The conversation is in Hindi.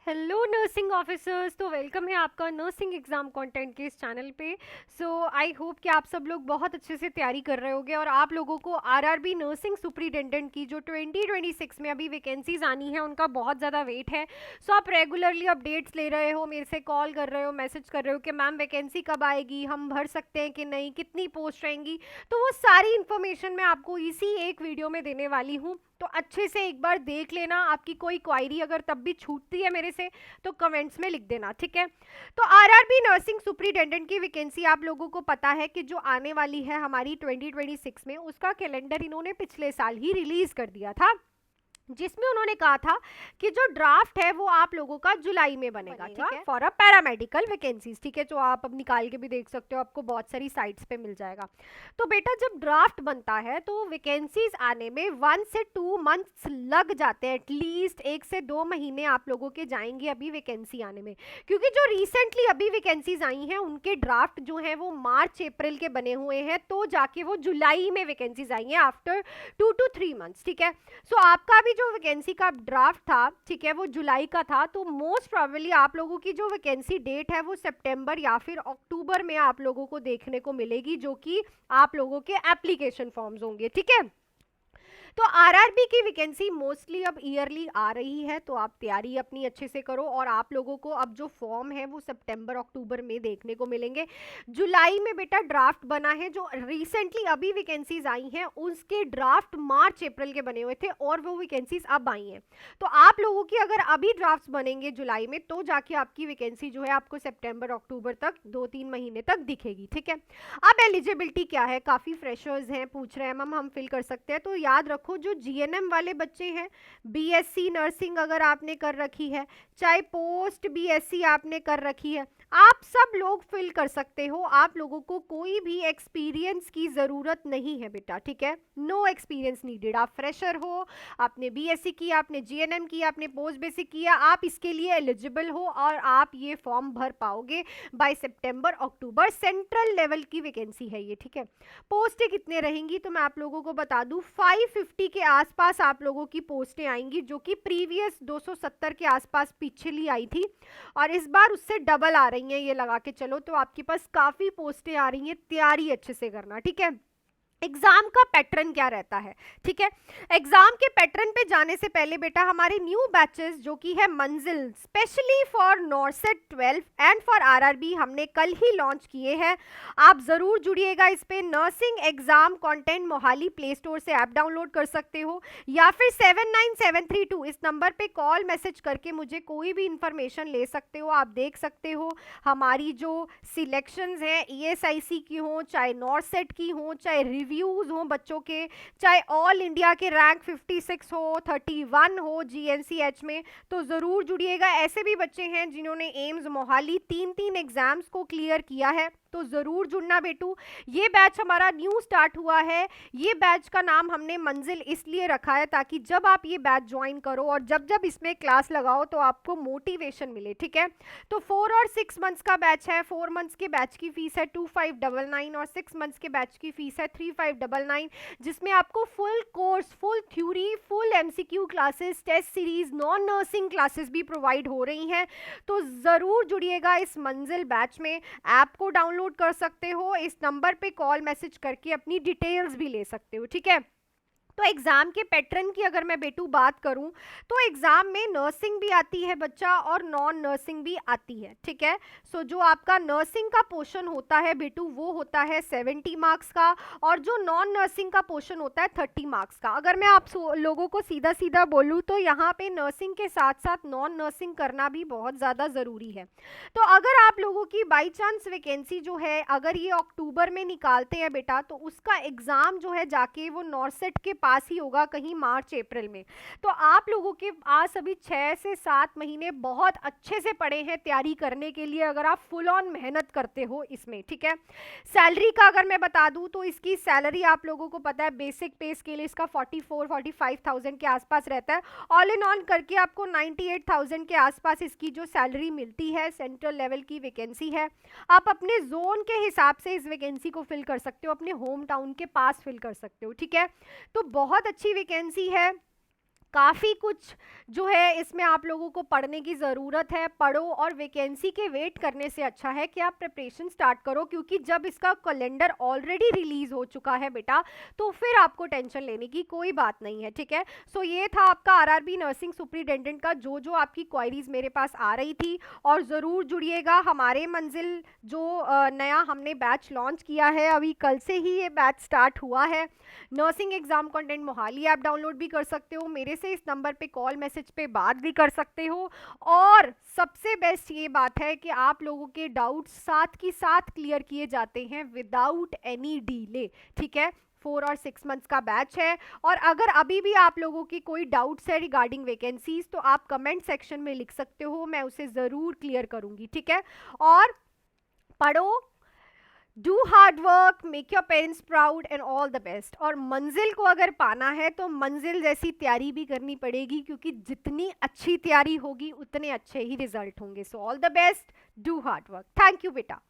Hello nursing officers. तो वेलकम है आपका नर्सिंग एग्जाम कंटेंट के इस चैनल पे। आई होप कि आप सब लोग बहुत अच्छे से तैयारी कर रहे होगे और आप लोगों को आरआरबी नर्सिंग सुपरिटेंडेंट की जो 2026 में अभी वैकेंसीज आनी है उनका बहुत ज़्यादा वेट है। आप रेगुलरली अपडेट्स ले रहे हो, मेरे से कॉल कर रहे हो, मैसेज कर रहे हो कि मैम वैकेंसी कब आएगी, हम भर सकते हैं कि नहीं, कितनी पोस्ट रहेंगी। तो वो सारी इन्फॉर्मेशन मैं आपको इसी एक वीडियो में देने वाली हूँ। तो अच्छे से एक बार देख लेना। आपकी कोई क्वायरी अगर तब भी छूटती है मेरे से तो कमेंट्स में लिख देना, ठीक है। तो आरआरबी नर्सिंग सुपरिटेंडेंट की वैकेंसी आप लोगों को पता है कि जो आने वाली है हमारी 2026 में, उसका कैलेंडर इन्होंने पिछले साल ही रिलीज कर दिया था, जिसमें उन्होंने कहा था कि जो ड्राफ्ट है वो आप लोगों का जुलाई में बनेगा, ठीक है, फॉर अ पैरामेडिकल वैकेंसीज, ठीक है, जो आप अब निकाल के भी देख सकते हो, आपको बहुत सारी साइट्स पे मिल जाएगा। तो बेटा जब ड्राफ्ट बनता है तो वैकेंसीज आने में 1 से 2 मंथ्स लग जाते हैं, एटलीस्ट 1 से 2 महीने आप लोगों के जाएंगे अभी वैकेंसी आने में, क्योंकि जो रिसेंटली अभी वैकेंसीज आई हैं उनके ड्राफ्ट जो है वो मार्च अप्रैल के बने हुए हैं, तो जाके वो जुलाई में वैकेंसीज आई हैं आफ्टर 2 to 3 मंथ्स, ठीक है। आपका भी जो वैकेंसी का ड्राफ्ट था, ठीक है, वो जुलाई का था, तो मोस्ट प्रोबेबली आप लोगों की जो वैकेंसी डेट है वो सितंबर या फिर अक्टूबर में आप लोगों को देखने को मिलेगी, जो कि आप लोगों के एप्लीकेशन फॉर्म्स होंगे, ठीक है। तो आरआरबी की वैकेंसी मोस्टली अब ईयरली आ रही है, तो आप तैयारी अपनी अच्छे से करो और आप लोगों को अब जो फॉर्म है वो सितंबर अक्टूबर में देखने को मिलेंगे। जुलाई में बेटा ड्राफ्ट बना है, जो रिसेंटली अभी वैकेंसीज आई हैं उसके ड्राफ्ट मार्च अप्रैल के बने हुए थे और वो वैकेंसीज अब आई हैं। तो आप लोगों की अगर अभी ड्राफ्ट बनेंगे जुलाई में तो जाके आपकी वैकेंसी जो है आपको सितंबर अक्टूबर तक 2-3 महीने तक दिखेगी, ठीक है। अब एलिजिबिलिटी क्या है, काफ़ी फ्रेशर्स हैं, पूछ रहे हैं मैम हम फिल कर सकते हैं, तो याद रखो जो जीएनएम वाले बच्चे हैं, बीएससी नर्सिंग अगर आपने कर रखी है, चाहे पोस्ट बीएससी आपने कर रखी है, आप सब लोग फिल कर सकते हो। आप लोगों को कोई भी एक्सपीरियंस की ज़रूरत नहीं है बेटा, ठीक है, नो एक्सपीरियंस नीडेड। आप फ्रेशर हो, आपने बीएससी किया, आपने जीएनएम किया, आपने पोस्ट बेसिक किया, आप इसके लिए एलिजिबल हो और आप ये फॉर्म भर पाओगे बाय सितंबर अक्टूबर। सेंट्रल लेवल की वैकेंसी है ये, ठीक है। पोस्टें कितने रहेंगी तो मैं आप लोगों को बता दूं, 550 के आसपास आप लोगों की पोस्टें आएंगी, जो कि प्रीवियस 270 के आसपास पिछली आई थी और इस बार उससे डबल आ रही हैं, ये लगा के चलो। तो आपके पास काफ़ी पोस्टें आ रही हैं, तैयारी अच्छे से करना, ठीक है। एग्जाम का पैटर्न क्या रहता है, ठीक है। एग्जाम के पैटर्न पे जाने से पहले बेटा हमारे न्यू बैचेस जो कि है मंजिल, specially for नॉर्सेट 12 and for RRB, हमने कल ही लॉन्च किए हैं। आप जरूर जुड़िएगा इस पे। Nursing exam content Mohali play store से ऐप डाउनलोड कर सकते हो या फिर 79732 इस नंबर पे कॉल मैसेज करके मुझे कोई भी इंफॉर्मेशन ले सकते हो। आप देख सकते हो हमारी जो सिलेक्शंस हैं ईएसआईसी की हो, चाहे नॉर्सेट की हो, चाहे रिव्यूज हो बच्चों के, चाहे ऑल इंडिया के रैंक 56 हो, 31 हो जीएनसीएच में, तो ज़रूर जुड़िएगा। ऐसे भी बच्चे हैं जिन्होंने एम्स मोहाली 3-3 एग्जाम्स को क्लियर किया है, तो ज़रूर जुड़ना बेटू। ये बैच हमारा न्यू स्टार्ट हुआ है। ये बैच का नाम हमने मंजिल इसलिए रखा है ताकि जब आप ये बैच ज्वाइन करो और जब जब इसमें क्लास लगाओ तो आपको मोटिवेशन मिले, ठीक है। तो 4 और 6 मंथ्स का बैच है। 4 मंथ्स के बैच की फीस है 2599 और 6 मंथ्स के बैच की फीस है 3599, जिसमें आपको full course, full theory, full MCQ classes, test series, non nursing classes भी प्रोवाइड हो रही हैं। तो ज़रूर जुड़िएगा इस मंजिल बैच में। ऐप को डाउनलोड कर सकते हो, इस नंबर पे कॉल मैसेज करके अपनी डिटेल्स भी ले सकते हो, ठीक है। तो एग्ज़ाम के पैटर्न की अगर मैं बेटू बात करूं तो एग्ज़ाम में नर्सिंग भी आती है बच्चा और नॉन नर्सिंग भी आती है, ठीक है। जो आपका नर्सिंग का पोर्शन होता है बेटू वो होता है 70 मार्क्स का और जो नॉन नर्सिंग का पोर्शन होता है 30 मार्क्स का। अगर मैं आप लोगों को सीधा सीधा बोलूँ तो यहाँ पे नर्सिंग के साथ साथ नॉन नर्सिंग करना भी बहुत ज़्यादा ज़रूरी है। तो अगर आप लोगों की बाई चांस वैकेंसी जो है अगर ये अक्टूबर में निकालते हैं बेटा, तो उसका एग्ज़ाम जो है जाके वो नॉर्सेट के पास ही होगा कहीं मार्च अप्रैल में। तो आप लोगों के पास अभी 6 से 7 महीने बहुत अच्छे से पड़े हैं तैयारी करने के लिए, अगर आप फुल ऑन मेहनत करते हो इसमें, ठीक है। सैलरी का अगर मैं बता दूं तो इसकी सैलरी आप लोगों को पता है बेसिक पे स्केल इसका 44-45,000 के आसपास रहता है। ऑल इन ऑल करके आपको 98,000 के आसपास इसकी जो सैलरी मिलती है। सेंट्रल लेवल की वैकेंसी है। आप अपने जोन के हिसाब से इस वैकेंसी को फिल कर सकते हो, अपने होम टाउन के पास फिल कर सकते हो, ठीक है। तो बहुत अच्छी वैकेंसी है। काफ़ी कुछ जो है इसमें आप लोगों को पढ़ने की ज़रूरत है। पढ़ो, और वैकेंसी के वेट करने से अच्छा है कि आप प्रिपरेशन स्टार्ट करो, क्योंकि जब इसका कैलेंडर ऑलरेडी रिलीज हो चुका है बेटा, तो फिर आपको टेंशन लेने की कोई बात नहीं है, ठीक है। सो ये था आपका आरआरबी नर्सिंग सुपरिटेंडेंट का जो जो आपकी क्वायरीज मेरे पास आ रही थी। और ज़रूर जुड़िएगा हमारे मंजिल जो नया हमने बैच लॉन्च किया है, अभी कल से ही ये बैच स्टार्ट हुआ है। Nursing exam content Mohali app download भी कर सकते हो, मेरे से इस नंबर पे कॉल मैसेज पे बात भी कर सकते हो। और सबसे बेस्ट ये बात है कि आप लोगों के डाउट्स साथ की साथ क्लियर किए जाते हैं विदाउट एनी डिले, ठीक है। 4 और 6 मंथ्स का बैच है। और अगर अभी भी आप लोगों की कोई डाउट्स है रिगार्डिंग वैकेंसीज, तो आप कमेंट सेक्शन में लिख सकते हो, मैं उसे ज़रूर क्लियर करूंगी, ठीक है। और पढ़ो, do hard work, make your parents proud and all the best. और मंजिल को अगर पाना है तो मंजिल जैसी तैयारी भी करनी पड़ेगी, क्योंकि जितनी अच्छी तैयारी होगी उतने अच्छे ही रिजल्ट होंगे। So all the best, do hard work. Thank you बेटा।